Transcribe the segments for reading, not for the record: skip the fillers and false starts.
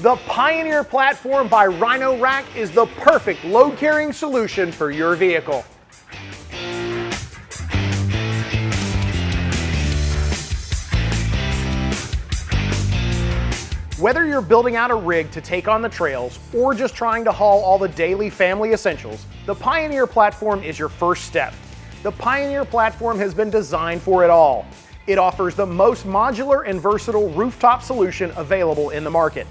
The Pioneer Platform by Rhino-Rack is the perfect load-carrying solution for your vehicle. Whether you're building out a rig to take on the trails or just trying to haul all the daily family essentials, the Pioneer Platform is your first step. The Pioneer Platform has been designed for it all. It offers the most modular and versatile rooftop solution available in the market.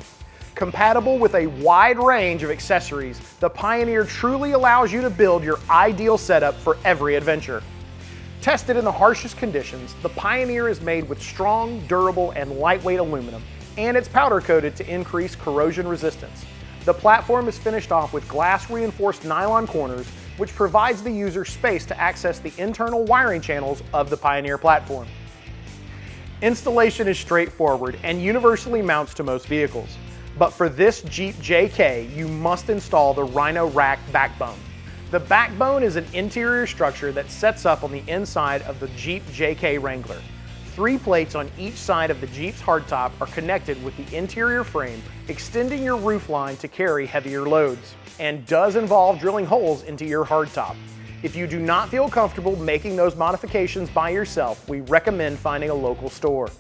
Compatible with a wide range of accessories, the Pioneer truly allows you to build your ideal setup for every adventure. Tested in the harshest conditions, the Pioneer is made with strong, durable, and lightweight aluminum, and it's powder coated to increase corrosion resistance. The platform is finished off with glass reinforced nylon corners, which provides the user space to access the internal wiring channels of the Pioneer platform. Installation is straightforward and universally mounts to most vehicles. But for this Jeep JK, you must install the Rhino-Rack Backbone. The Backbone is an interior structure that sets up on the inside of the Jeep JK Wrangler. 3 plates on each side of the Jeep's hardtop are connected with the interior frame, extending your roof line to carry heavier loads, and does involve drilling holes into your hardtop. If you do not feel comfortable making those modifications by yourself, we recommend finding a local store.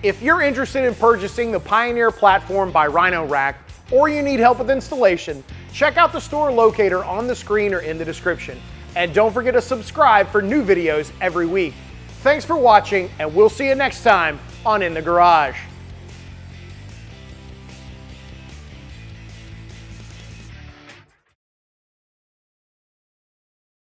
If you're interested in purchasing the Pioneer Platform by Rhino-Rack, or you need help with installation, check out the store locator on the screen or in the description. And don't forget to subscribe for new videos every week. Thanks for watching, and we'll see you next time on In the Garage.